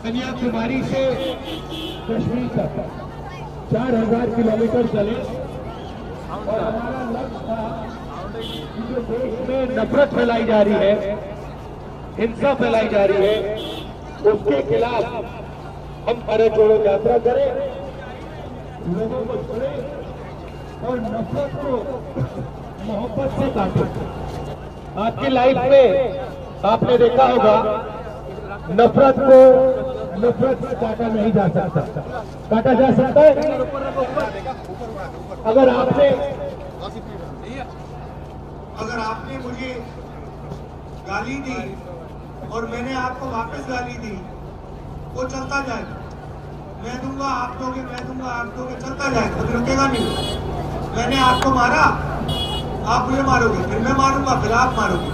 कन्याकुमारी से कश्मीर तक 4000 किलोमीटर चले और हमारा लक्ष्य था कि जो देश में नफरत फैलाई जा रही है, हिंसा फैलाई जा रही है, उसके खिलाफ हम भारत जोड़ो यात्रा करें, लोगों को छोड़ें और नफरत को मोहब्बत से काटें। आपकी लाइफ में आपने देखा होगा नफरत को नफरत से काटा नहीं जा सकता। काटा जा सकता है अगर आपने मुझे गाली दी और मैंने आपको वापस गाली दी, वो चलता जाएगा। मैं दूंगा आप दोगे, मैं दूंगा आप दोगे, चलता जाएगा, कभी रुकेगा नहीं। मैंने आपको मारा, आप मुझे मारोगे, फिर मैं मारूंगा, फिर आप मारोगे।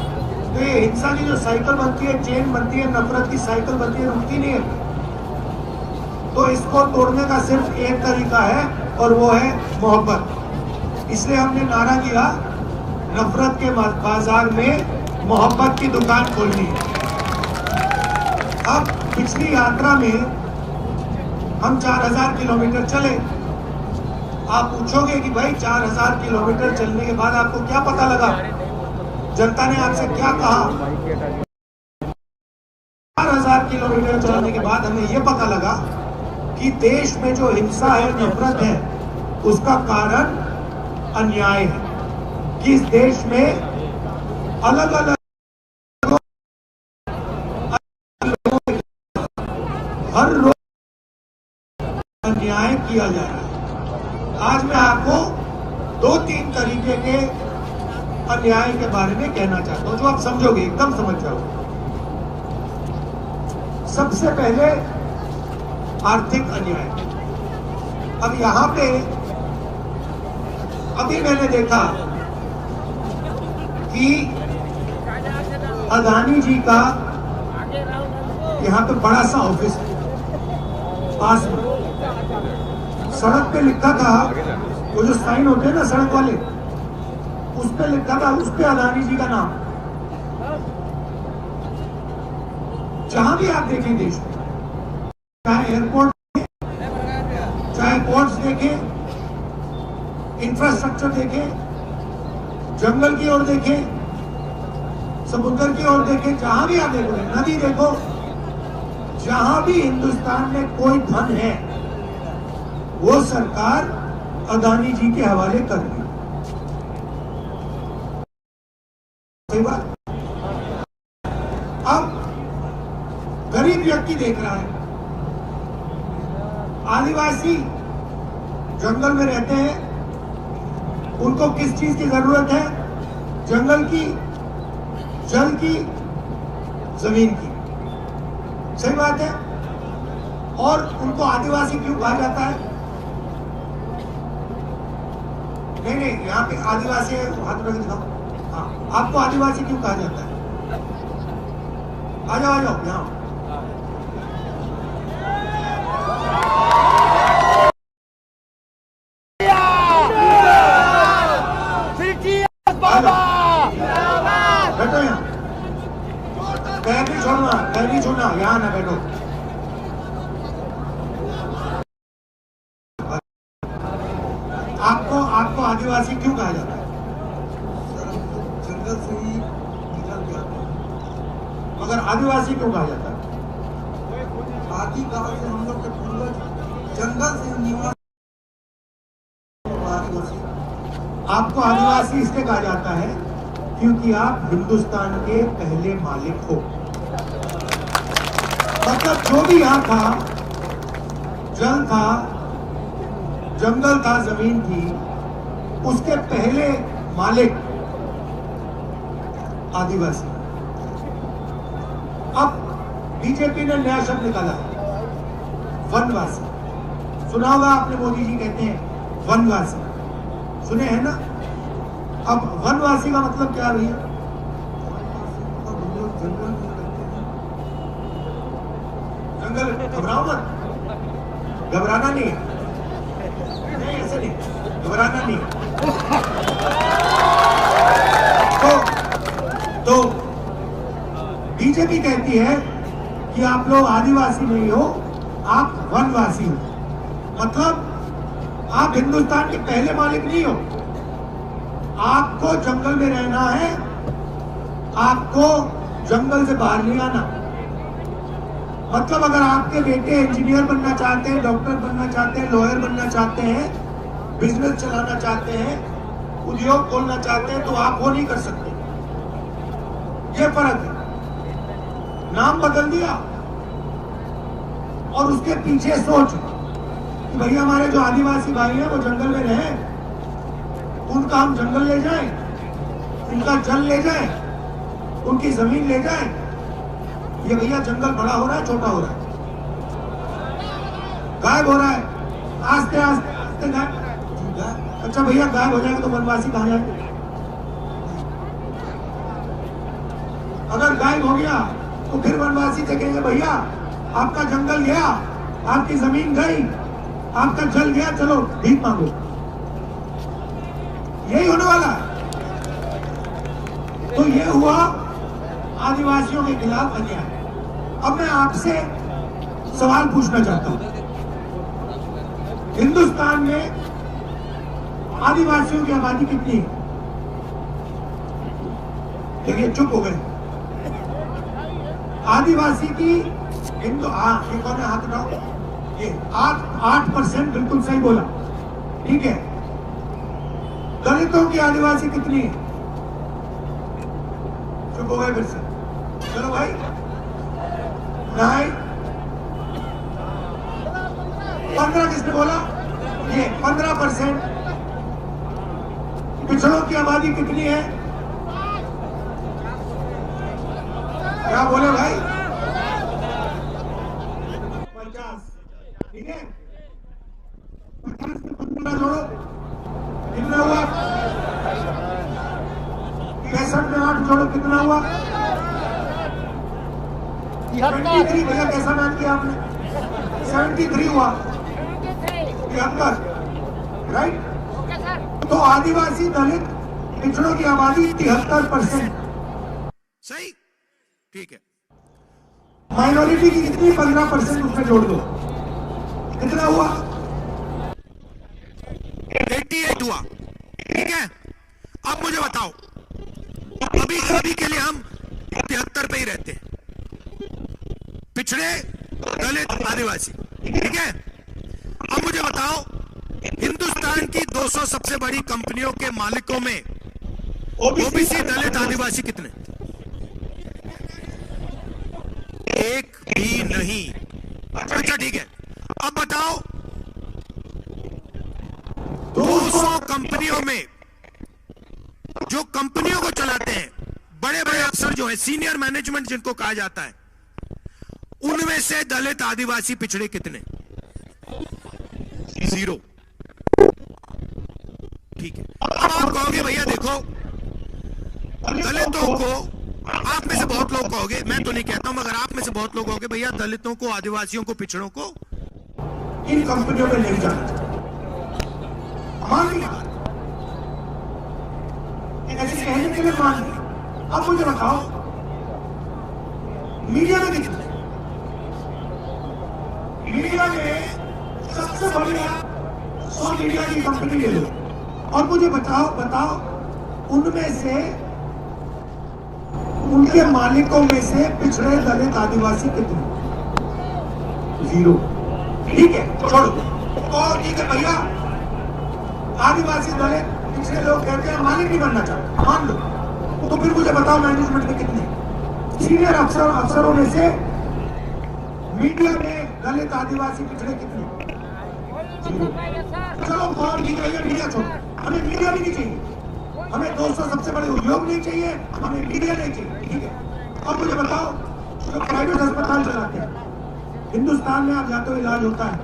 तो ये हिंसा की जो साइकिल बनती है, चेन बनती है, नफरत की साइकिल बनती है, रुकती नहीं है। तो इसको तोड़ने का सिर्फ एक तरीका है और वो है मोहब्बत। इसलिए हमने नारा दिया, नफरत के बाजार में मोहब्बत की दुकान खोलनी है। अब पिछली यात्रा में हम 4000 किलोमीटर चले। आप पूछोगे कि भाई 4000 किलोमीटर चलने के बाद आपको क्या पता लगा, जनता ने आपसे क्या कहा? 4000 किलोमीटर चलने के बाद हमें यह पता लगा कि देश में जो हिंसा है, नफरत है, उसका कारण अन्याय है। कि इस देश में अलग अलग हर रोज अन्याय किया जा रहा है। आज मैं आपको 2-3 तरीके के अन्याय के बारे में कहना चाहता हूं जो आप समझोगे, एकदम समझ जाओगे। सबसे पहले आर्थिक अन्याय। अब यहां पे अभी मैंने देखा कि अदानी जी का यहां पे बड़ा सा ऑफिस है, पास में सड़क पे लिखा था, वो जो साइन होते हैं ना सड़क वाले, उस पे लिखा था, उस पे अदानी जी का नाम। जहां भी आप देखें देश में, चाहे एयरपोर्ट, चाहे पोर्ट्स देखें, इंफ्रास्ट्रक्चर देखें, जंगल की ओर देखें, समुद्र की ओर देखें, जहां भी आप देखोगे, नदी देखो, जहां भी हिंदुस्तान में कोई धन है वो सरकार अदानी जी के हवाले कर रही है। सही बात। अब गरीब व्यक्ति देख रहा है, आदिवासी जंगल में रहते हैं, उनको किस चीज की जरूरत है? जंगल की, जल की, जमीन की। सही बात है। और उनको आदिवासी क्यों कहा जाता है? नहीं, यहाँ पे आदिवासी है, हाथ में दिखाओ। हाँ, आपको आदिवासी क्यों कहा जाता है? आ जाओ यहाँ। बैठो यहाँ, पैर नहीं छोड़ना, यहाँ ना बैठो। आपको आदिवासी क्यों कहा जाता है? जंगल से ही निकल के आते हैं। मगर आदिवासी क्यों कहा जाता है? आदिकाल से हम लोग के पूर्वज जंगल से निकल। आपको आदिवासी इसलिए कहा जाता है क्योंकि आप हिंदुस्तान के पहले मालिक हो। मतलब जो भी यहाँ था, जल था, जंगल था, जमीन थी, उसके पहले मालिक आदिवासी। अब बीजेपी ने नया शब्द निकाला है, वनवासी। सुना होगा आपने, मोदी जी कहते हैं वनवासी, सुने हैं ना? अब वनवासी का मतलब क्या भैया? जंगल, घबराओ मत, घबराना नहीं है, नहीं ऐसे नहीं, घबराना नहीं। तो बीजेपी कहती है कि आप लोग आदिवासी नहीं हो, आप वनवासी हो। मतलब आप हिंदुस्तान के पहले मालिक नहीं हो। आपको जंगल में रहना है, आपको जंगल से बाहर नहीं आना। मतलब अगर आपके बेटे इंजीनियर बनना चाहते हैं, डॉक्टर बनना चाहते हैं, लॉयर बनना चाहते हैं, बिजनेस चलाना चाहते हैं, उद्योग खोलना चाहते हैं, तो आप वो नहीं कर सकते। ये फर्क है। नाम बदल दिया और उसके पीछे सोच कि भैया हमारे जो आदिवासी भाई हैं वो जंगल में रहे, उनका हम जंगल ले जाएं, उनका जल ले जाएं, उनकी जमीन ले जाएं। ये भैया जंगल बड़ा हो रहा है, छोटा हो रहा है, गायब हो रहा है, आस्ते आस्ते आस्ते गायब। अच्छा भैया गायब हो जाएगा तो वनवासी कहाँ जाएंगे? अगर गायब हो गया तो फिर वनवासी देखेंगे भैया आपका जंगल गया, आपकी जमीन गई, आपका जल गया, चलो भीख मांगो। यही होने वाला है। तो ये हुआ आदिवासियों के खिलाफ अन्याय। अब मैं आपसे सवाल पूछना चाहता हूं, हिंदुस्तान में आदिवासियों की आबादी कितनी है? देखिए चुप हो गए। आदिवासी की हिंदू, ये कौन है हाथ उठाओ? ये 8% बिल्कुल सही बोला, ठीक है। दलितों की आदिवासी कितनी है? चुप हो गए फिर से। चलो भाई, नहीं 15 किसने बोला? ये 15%। पिछड़ों की आबादी कितनी है? क्या बोले भाई? 50, ठीक है। 50 में 15 जोड़ो, कितना हुआ? 65 में 8 जोड़ो, कितना हुआ? 73। भैया कैसा नाम किया आपने? 73 हुआ, 73, राइट। तो आदिवासी दलित पिछड़ों की आबादी 73%, सही, ठीक है। माइनॉरिटी की कितनी? 15% उसमें जोड़ दो, कितना हुआ? 88 हुआ, ठीक है। अब मुझे बताओ, अभी के लिए हम 73 पे ही रहते हैं, पिछड़े दलित आदिवासी, ठीक है। अब मुझे बताओ, हिंदुस्तान की 200 सबसे बड़ी कंपनियों के मालिकों में ओबीसी दलित आदिवासी कितने? एक भी नहीं। अच्छा ठीक है, अब बताओ 200 कंपनियों में जो कंपनियों को चलाते हैं, बड़े बड़े अफसर जो है, सीनियर मैनेजमेंट जिनको कहा जाता है, उनमें से दलित आदिवासी पिछड़े कितने? 0, ठीक है। अब आप कहोगे भैया देखो, दलितों को, आप में से बहुत लोग कहोगे, मैं तो नहीं कहता हूं मगर आप में से बहुत लोग कहोगे भैया दलितों को, आदिवासियों को, पिछड़ों को इन कंपनियों में नहीं जाना चाहिए। मान लिया, ऐसे कहने के लिए मान लिया। अब मुझे बताओ, मीडिया में कितने? मीडिया में सबसे बढ़िया 100 मीडिया की कंपनी ले लो और मुझे बताओ उनमें से, उनके मालिकों में से पिछड़े दलित आदिवासी कितने? 0, ठीक है, छोड़ो। और ठीक है भैया, आदिवासी दलित पिछड़े लोग कहते हैं मालिक नहीं बनना चाहते, मान लो, तो फिर मुझे बताओ मैनेजमेंट में कितने? सीनियर अफसरों में से मीडिया में दलित आदिवासी पिछड़े कितने? 0। चलो और ठीक है, मीडिया छोड़ो, हमें मीडिया भी नहीं चाहिए, हमें 200 सबसे बड़े उद्योग नहीं चाहिए, हमें मीडिया नहीं चाहिए, ठीक है। अब मुझे बताओ, जो प्राइवेट अस्पताल चलाते हैं हिंदुस्तान में, आप जाते हो इलाज होता है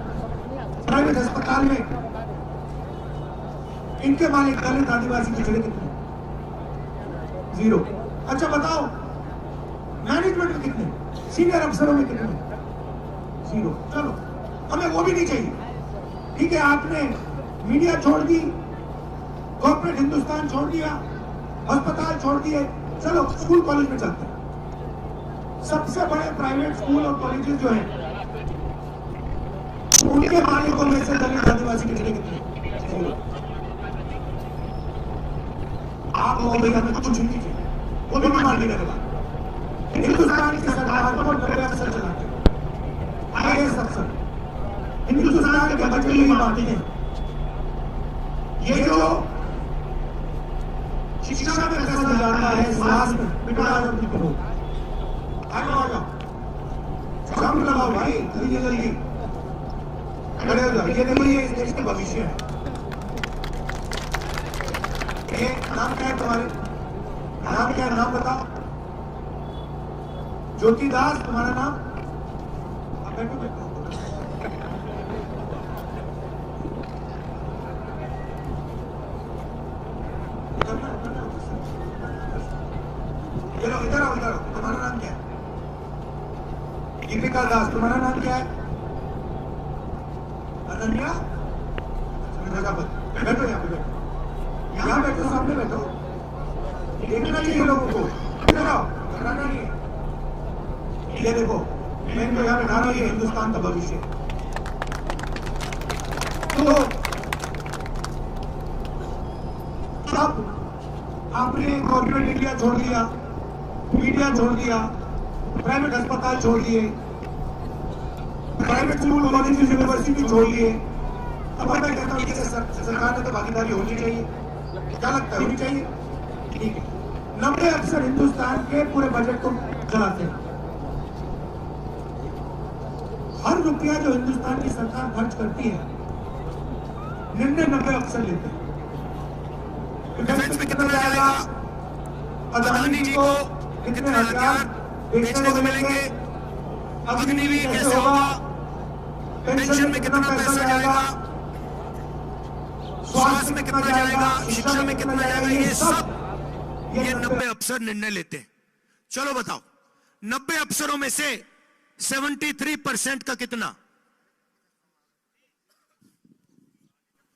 प्राइवेट अस्पताल में, इनके मालिक दलित आदिवासी पिछड़े कितने? 0। अच्छा बताओ मैनेजमेंट में कितने? सीनियर अफसरों में कितने? 0। चलो हमें वो भी नहीं चाहिए, ठीक है। आपने मीडिया छोड़ दी, कॉर्पोरेट हिंदुस्तान छोड़ दिया, अस्पताल छोड़ दिए, चलो स्कूल कॉलेज में चलते हैं। सबसे बड़े प्राइवेट स्कूल और कॉलेजेस जो हैं उनके मालिकों में से दलित आदिवासी पिछड़े कितने? आप लोग भैया हमें कुछ नहीं चाहिए, वो भी मानने का बात। हिंदुस्तान की सरकार को 90 अफसर चलाते हैं, IAS अफसर हिंदुस्तान के बच्चे ही बांटते हैं। ये जो शिक्षा में पैसा जाता है, समाज में बिटा करो, आ जाओ काम लगाओ भाई, जल्दी जल्दी खड़े हो जाओ। ये देखो, ये इस देश का भविष्य है। ये नाम क्या है तुम्हारे? नाम क्या है? नाम बताओ। ज्योति दास तुम्हारा नाम? बैठो बैठो। चलो इधर आओ, इधर आओ। तुम्हारा नाम क्या है? दीपिका दास। तुम्हारा नाम क्या है? अनन्या प्रजापति। बैठो यहाँ पे, बैठो यहाँ, बैठो सामने बैठो। देखना चाहिए लोगों को, इधर आओ, घबराना नहीं है। ये देखो, मैं तो यहाँ बैठा रहा हूँ, ये हिंदुस्तान का भविष्य। तो अब आपने कॉर्पोरेट इंडिया छोड़ दिया, मीडिया छोड़ दिया, प्राइवेट अस्पताल छोड़ दिए, प्राइवेट स्कूल कॉलेज यूनिवर्सिटी छोड़ दिए। अब मैं कहता हूँ कि सरकार में तो भागीदारी होनी चाहिए। क्या लगता है, होनी चाहिए? ठीक है। 90 अफसर हिंदुस्तान के पूरे बजट को चलाते हैं। हर रुपया जो हिंदुस्तान की सरकार खर्च करती है, 99 अफसर लेते हैं। डिफेंस में कितना जाएगा? अदानी जी को कितने हथियार बेचने को मिलेंगे? अग्निवीर कैसे होगा? पेंशन में कितना पैसा जाएगा? स्वास्थ्य में कितना जाएगा? शिक्षा में कितना जाएगा? ये सब ये 90 अफसर निर्णय लेते हैं। चलो बताओ, 90 अफसरों में से 73% का कितना?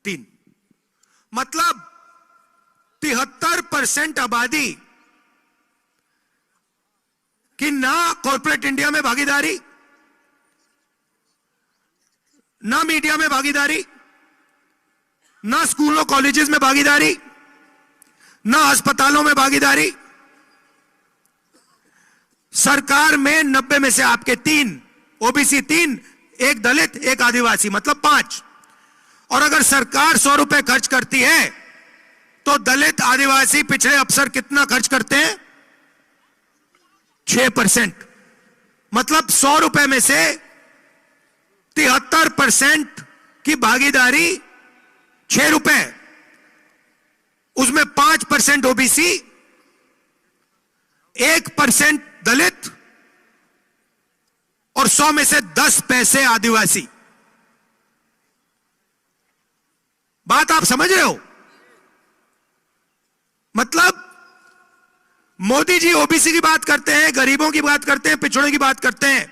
3। मतलब 73% आबादी कि ना कॉर्पोरेट इंडिया में भागीदारी, ना मीडिया में भागीदारी, ना स्कूलों कॉलेजेस में भागीदारी, ना अस्पतालों में भागीदारी। सरकार में 90 में से आपके 3 ओबीसी, 3, एक दलित, एक आदिवासी, मतलब 5। और अगर सरकार 100 रुपए खर्च करती है तो दलित, आदिवासी, पिछड़े अफसर कितना खर्च करते हैं? 6%। मतलब 100 रुपए में से 73% की भागीदारी 6 रुपए, उसमें 5% ओबीसी, 1% दलित और 100 में से 10 पैसे आदिवासी। बात आप समझ रहे हो? मतलब मोदी जी ओबीसी की बात करते हैं, गरीबों की बात करते हैं, पिछड़ों की बात करते हैं,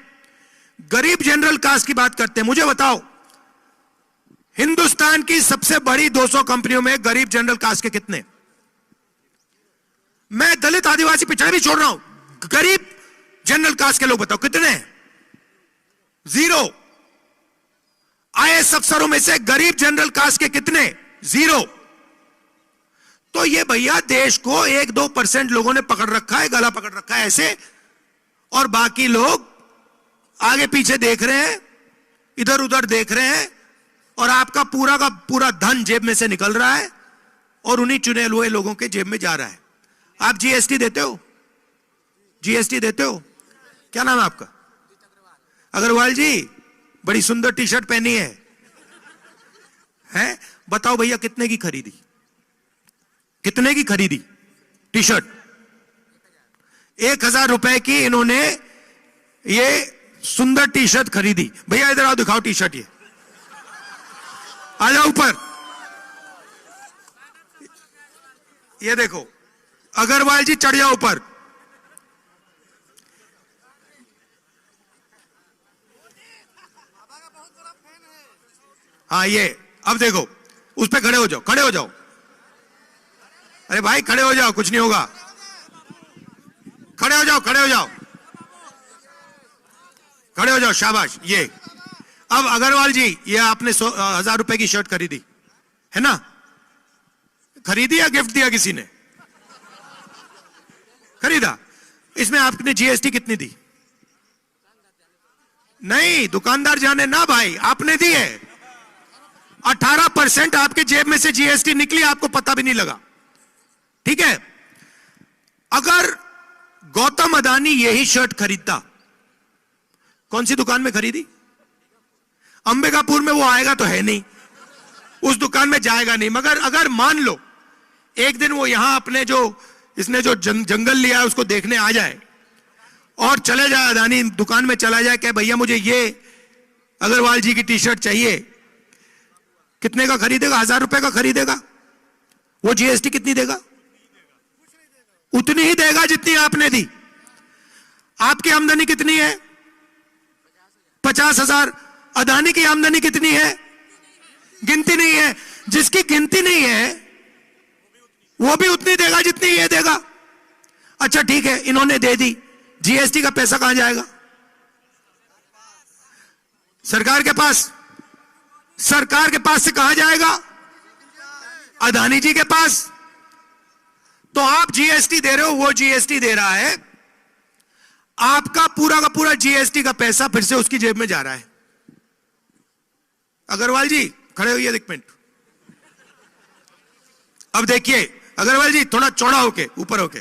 गरीब जनरल कास्ट की बात करते हैं। मुझे बताओ, हिंदुस्तान की सबसे बड़ी 200 कंपनियों में गरीब जनरल कास्ट के कितने? मैं दलित, आदिवासी, पिछड़े भी छोड़ रहा हूं, गरीब जनरल कास्ट के लोग बताओ कितने? 0। IAS अफसरों में से गरीब जनरल कास्ट के कितने? 0। तो ये भैया देश को 1-2% लोगों ने पकड़ रखा है, गला पकड़ रखा है ऐसे, और बाकी लोग आगे पीछे देख रहे हैं, इधर उधर देख रहे हैं, और आपका पूरा का पूरा धन जेब में से निकल रहा है और उन्हीं चुने हुए लोगों के जेब में जा रहा है। आप जीएसटी देते हो? जीएसटी देते हो? क्या नाम है आपका? अग्रवाल जी, बड़ी सुंदर टी शर्ट पहनी है, हैं? बताओ भैया कितने की खरीदी? कितने की खरीदी टी शर्ट? 1000 रुपए की इन्होंने ये सुंदर टी शर्ट खरीदी। भैया इधर आओ, दिखाओ टी शर्ट, ये आ जाओ ऊपर। ये देखो, अग्रवाल जी चढ़ जाओ ऊपर। हाँ, ये अब देखो, उस पे खड़े हो जाओ, खड़े हो जाओ। अरे भाई खड़े हो जाओ, कुछ नहीं होगा। खड़े हो जाओ, खड़े हो जाओ। खड़े हो जाओ, शाबाश। ये अब अग्रवाल जी, ये आपने 1000 रुपए की शर्ट खरीदी है ना? खरीदी या गिफ्ट दिया किसी ने? खरीदा। इसमें आपने जीएसटी कितनी दी? नहीं, दुकानदार जाने ना भाई, आपने दी है। 18% आपके जेब में से जीएसटी निकली, आपको पता भी नहीं लगा। ठीक है, अगर गौतम अदानी यही शर्ट खरीदता, कौन सी दुकान में खरीदी? अंबिकापुर में वो आएगा तो है नहीं, उस दुकान में जाएगा नहीं। मगर अगर मान लो एक दिन वो यहां अपने जो इसने जो जंगल लिया है उसको देखने आ जाए और चले जाए, अदानी दुकान में चला जाए, कहे भैया मुझे ये अग्रवाल जी की टी शर्ट चाहिए, कितने का खरीदेगा? 1000 रुपए का खरीदेगा। वो जीएसटी कितनी देगा? उतनी ही देगा जितनी आपने दी। आपकी आमदनी कितनी है? 50,000। अदानी की आमदनी कितनी है? गिनती नहीं है। जिसकी गिनती नहीं है वो भी उतनी देगा जितनी ये देगा। अच्छा ठीक है, इन्होंने दे दी, जीएसटी का पैसा कहां जाएगा? सरकार के पास। सरकार के पास से कहां जाएगा? अदानी जी के पास। तो आप जीएसटी दे रहे हो, वो जीएसटी दे रहा है, आपका पूरा का पूरा जीएसटी का पैसा फिर से उसकी जेब में जा रहा है। अग्रवाल जी खड़े होइए एक मिनट। अब देखिए अग्रवाल जी, थोड़ा चौड़ा होके, ऊपर होके,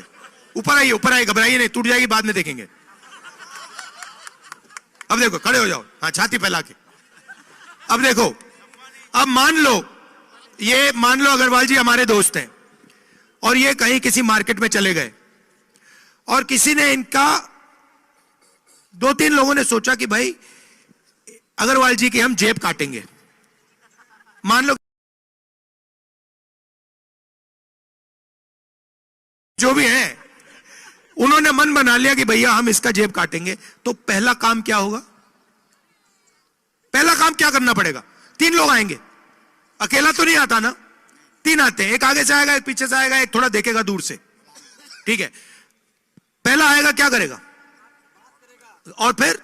ऊपर आइए, ऊपर आइए, घबराइए नहीं, टूट जाएगी बाद में देखेंगे। अब देखो, खड़े हो जाओ, हाँ छाती फैला के। अब देखो, अब मान लो अग्रवाल जी हमारे दोस्त हैं और ये कहीं किसी मार्केट में चले गए और किसी ने इनका, 2-3 लोगों ने सोचा कि भाई अग्रवाल जी की हम जेब काटेंगे। मान लो जो भी है, उन्होंने मन बना लिया कि भैया हम इसका जेब काटेंगे। तो पहला काम क्या होगा? पहला काम क्या करना पड़ेगा? 3 लोग आएंगे, अकेला तो नहीं आता ना, 3 आते हैं, एक आगे से आएगा, एक पीछे से आएगा, एक थोड़ा देखेगा दूर से। ठीक है, पहला आएगा क्या करेगा? और फिर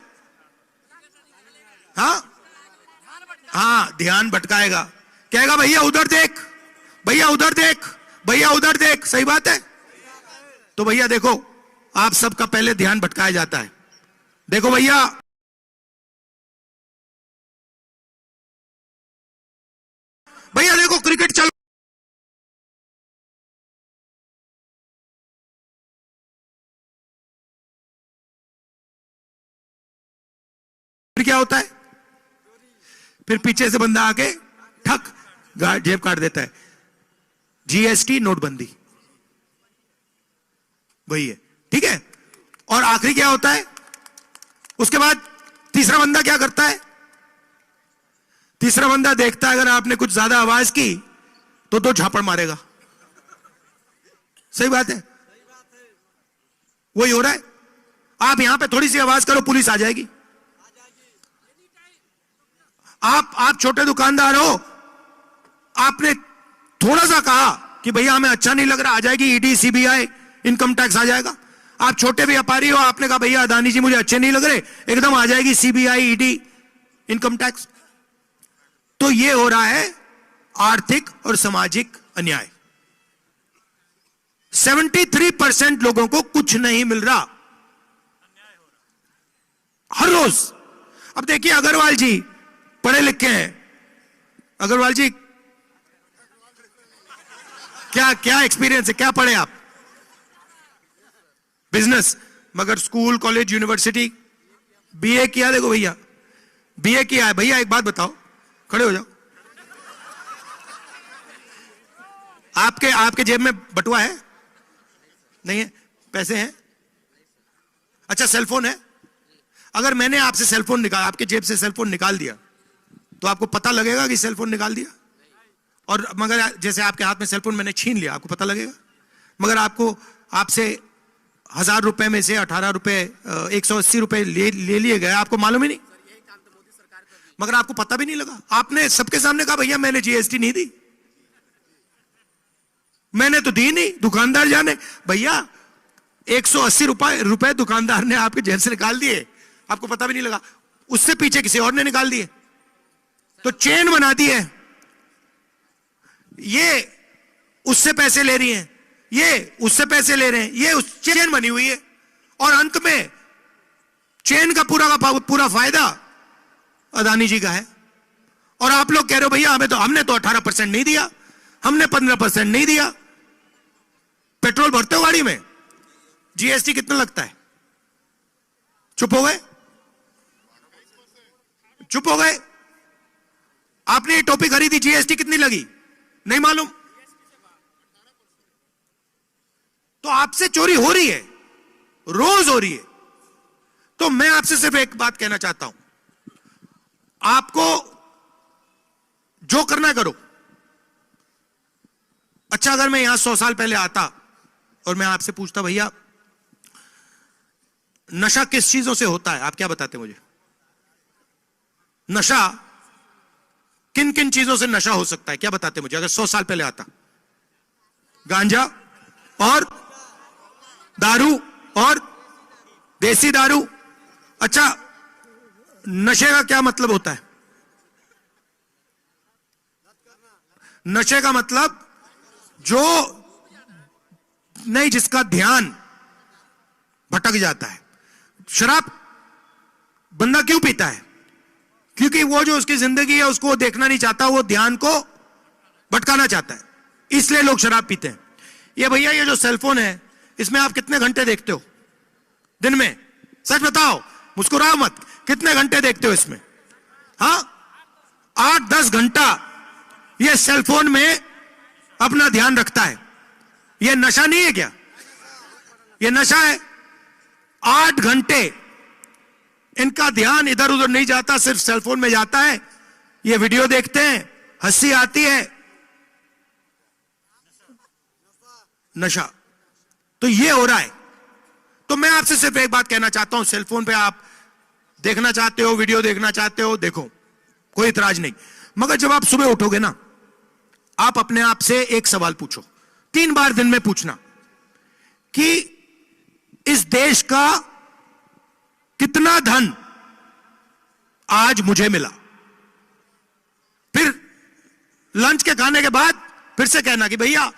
हाँ ध्यान भटकाएगा, कहेगा भैया उधर देख, भैया उधर देख, भैया उधर देख। सही बात है। तो भैया देखो, आप सबका पहले ध्यान भटकाया जाता है। देखो भैया, भैया देखो क्रिकेट चल, फिर क्या होता है? फिर पीछे से बंदा आके ठक जेब काट देता है। जीएसटी, नोटबंदी, वही है। ठीक है, और आखिरी क्या होता है? उसके बाद तीसरा बंदा क्या करता है? तीसरा बंदा देखता है अगर आपने कुछ ज्यादा आवाज की तो 2 झापड़ मारेगा। सही बात है, वही हो रहा है। आप यहां पे थोड़ी सी आवाज करो, पुलिस आ जाएगी। आप छोटे दुकानदार हो, आपने थोड़ा सा कहा कि भैया हमें अच्छा नहीं लग रहा, आ जाएगी ईडी, सीबीआई, इनकम टैक्स आ जाएगा। आप छोटे व्यापारी हो, आपने कहा भैया अदानी जी मुझे अच्छे नहीं लग रहे, एकदम आ जाएगी सीबीआई, ईडी, इनकम टैक्स। तो ये हो रहा है आर्थिक और सामाजिक अन्याय। 73% लोगों को कुछ नहीं मिल रहा हर रोज। अब देखिए अग्रवाल जी पढ़े लिखे हैं। अग्रवाल जी क्या एक्सपीरियंस है, क्या पढ़े आप? बिजनेस, मगर स्कूल, कॉलेज, यूनिवर्सिटी, बीए किया। देखो भैया बीए किया है। भैया एक बात बताओ, खड़े हो जाओ। आपके जेब में बटुआ है? नहीं है? पैसे हैं? अच्छा सेलफोन है? अगर मैंने आपसे सेलफोन निकाल, आपके जेब से सेलफोन निकाल दिया तो आपको पता लगेगा कि सेलफोन निकाल दिया? और मगर जैसे आपके हाथ में सेलफोन मैंने छीन लिया, आपको पता लगेगा? मगर आपसे 1000 रुपए में से 18 रुपए 180 रुपए ले लिए गए, आपको मालूम ही नहीं, मगर आपको पता भी नहीं लगा। आपने सबके सामने कहा भैया मैंने जीएसटी नहीं दी, मैंने तो दी नहीं, दुकानदार जाने। भैया 180 रुपए दुकानदार ने आपके जेब से निकाल दिए, आपको पता भी नहीं लगा। उससे पीछे किसी और ने निकाल दिए, तो चेन बना दी है। ये उससे पैसे ले रही हैं, ये उससे पैसे ले रहे हैं, ये उस चेन बनी हुई है, और अंत में चेन का पूरा फायदा अदानी जी का है। और आप लोग कह रहे हो भैया हमने तो 18% नहीं दिया, हमने 15% नहीं दिया। पेट्रोल भरते हो गाड़ी में, जीएसटी कितना लगता है? चुप हो गए, चुप हो गए। आपने ये टोपी खरीदी, जीएसटी कितनी लगी? नहीं मालूम। तो आपसे चोरी हो रही है, रोज हो रही है। तो मैं आपसे सिर्फ एक बात कहना चाहता हूं, आपको जो करना करो। अच्छा, अगर मैं यहां 100 साल पहले आता और मैं आपसे पूछता भैया नशा किस चीजों से होता है, आप क्या बताते मुझे? नशा किन किन चीजों से नशा हो सकता है, क्या बताते मुझे? अगर 100 साल पहले आता, गांजा और दारू और देसी दारू। अच्छा, नशे का क्या मतलब होता है? नशे का मतलब जो नहीं, जिसका ध्यान भटक जाता है। शराब बंदा क्यों पीता है? क्योंकि वो जो उसकी जिंदगी है उसको देखना नहीं चाहता, वो ध्यान को भटकाना चाहता है, इसलिए लोग शराब पीते हैं। ये भैया ये जो सेलफोन है, इसमें आप कितने घंटे देखते हो दिन में? सच बताओ, मुस्कुराओ मत, कितने घंटे देखते हो इसमें? हाँ, 8-10 घंटा ये सेलफोन में अपना ध्यान रखता है। ये नशा नहीं है क्या? ये नशा है। 8 घंटे इनका ध्यान इधर उधर नहीं जाता, सिर्फ सेलफोन में जाता है। ये वीडियो देखते हैं, हंसी आती है, नशा। तो ये हो रहा है। तो मैं आपसे सिर्फ एक बात कहना चाहता हूं, सेलफोन पे आप देखना चाहते हो, वीडियो देखना चाहते हो, देखो, कोई इतराज नहीं। मगर जब आप सुबह उठोगे ना, आप अपने आप से एक सवाल पूछो, 3 बार दिन में पूछना कि इस देश का कितना धन आज मुझे मिला। फिर लंच के खाने के बाद फिर से कहना कि भैया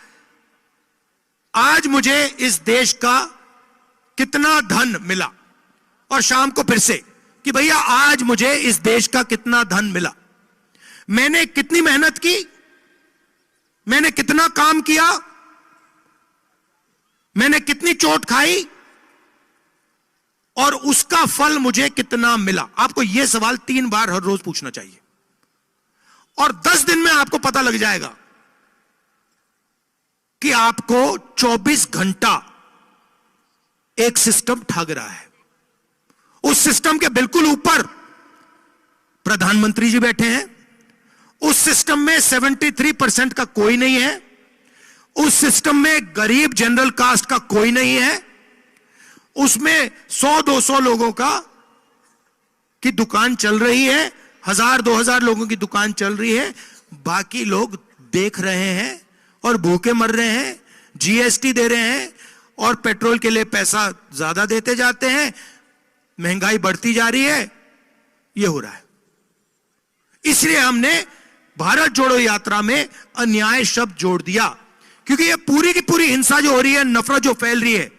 आज मुझे इस देश का कितना धन मिला, और शाम को फिर से कि भैया आज मुझे इस देश का कितना धन मिला। मैंने कितनी मेहनत की, मैंने कितना काम किया, मैंने कितनी चोट खाई, और उसका फल मुझे कितना मिला। आपको यह सवाल 3 बार हर रोज पूछना चाहिए, और 10 दिन में आपको पता लग जाएगा कि आपको 24 घंटा एक सिस्टम ठग रहा है। उस सिस्टम के बिल्कुल ऊपर प्रधानमंत्री जी बैठे हैं। उस सिस्टम में 73% का कोई नहीं है। उस सिस्टम में गरीब जनरल कास्ट का कोई नहीं है। उसमें 100-200 लोगों की दुकान चल रही है, 1000-2000 लोगों की दुकान चल रही है। बाकी लोग देख रहे हैं और भूखे मर रहे हैं, जीएसटी दे रहे हैं, और पेट्रोल के लिए पैसा ज्यादा देते जाते हैं, महंगाई बढ़ती जा रही है। यह हो रहा है। इसलिए हमने भारत जोड़ो यात्रा में अन्याय शब्द जोड़ दिया, क्योंकि यह पूरी की पूरी हिंसा जो हो रही है, नफरत जो फैल रही है,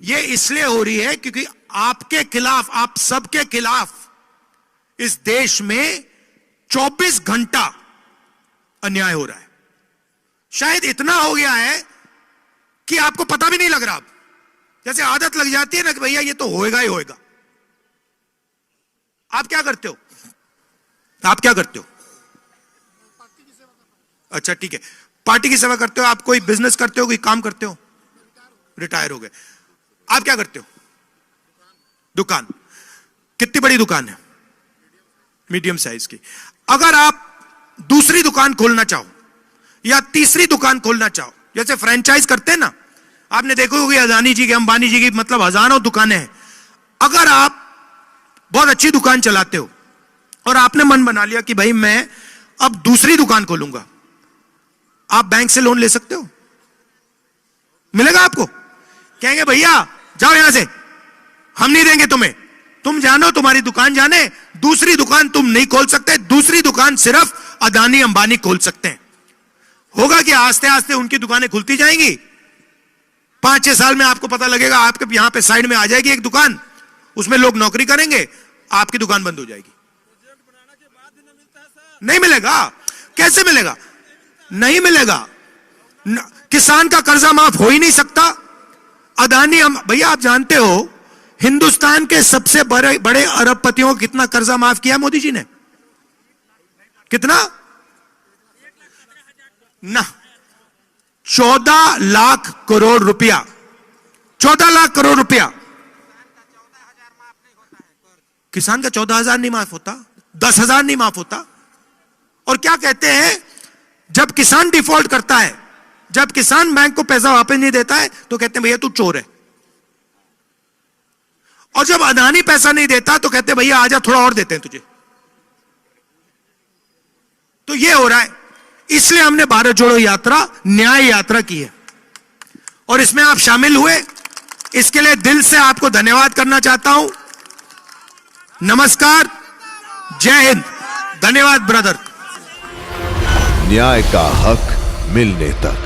यह इसलिए हो रही है क्योंकि आपके खिलाफ, आप सबके खिलाफ इस देश में 24 घंटा अन्याय हो रहा है। शायद इतना हो गया है कि आपको पता भी नहीं लग रहा। जैसे आदत लग जाती है ना कि भैया ये तो होएगा ही होएगा। आप क्या करते हो? आप क्या करते हो? अच्छा ठीक है, पार्टी की सेवा करते हो। आप कोई बिजनेस करते हो, कोई काम करते हो? रिटायर हो गए। आप क्या करते हो? दुकान। कितनी बड़ी दुकान है? मीडियम साइज की। अगर आप दूसरी दुकान खोलना चाहो या तीसरी दुकान खोलना चाहो, जैसे फ्रेंचाइज करते हैं ना, आपने देखो होगी अदानी जी की, अंबानी जी की, मतलब हजारों दुकानें हैं। अगर आप बहुत अच्छी दुकान चलाते हो और आपने मन बना लिया कि भाई मैं अब दूसरी दुकान खोलूंगा, आप बैंक से लोन ले सकते हो। मिलेगा आपको। कहेंगे भैया जाओ यहां से, हम नहीं देंगे तुम्हें, तुम जानो, तुम्हारी दुकान जाने, दूसरी दुकान तुम नहीं खोल सकते, दूसरी दुकान सिर्फ अदानी अंबानी खोल सकते हैं। होगा कि आस्ते आस्ते उनकी दुकानें खुलती जाएंगी, 5-6 साल में आपको पता लगेगा, आपके यहां पे साइड में आ जाएगी एक दुकान, उसमें लोग नौकरी करेंगे, आपकी दुकान बंद हो जाएगी। नहीं मिलेगा, कैसे मिलेगा? नहीं मिलेगा। किसान का कर्जा माफ हो ही नहीं सकता। अदानी, भैया आप जानते हो हिंदुस्तान के सबसे बड़े अरबपतियों को कितना कर्जा माफ किया मोदी जी ने? कितना? ना, 14 लाख करोड़ रुपया। 14 लाख करोड़ रुपया। किसान का 14,000 नहीं माफ होता, 10,000 नहीं माफ होता। और क्या कहते हैं, जब किसान डिफॉल्ट करता है, जब किसान बैंक को पैसा वापस नहीं देता है, तो कहते हैं भैया तू चोर है। और जब अदानी पैसा नहीं देता तो कहते हैं भैया आजा थोड़ा और देते हैं तुझे। तो ये हो रहा है। इसलिए हमने भारत जोड़ो यात्रा न्याय यात्रा की है और इसमें आप शामिल हुए, इसके लिए दिल से आपको धन्यवाद करना चाहता हूं। नमस्कार, जय हिंद, धन्यवाद ब्रदर। न्याय का हक मिलने तक।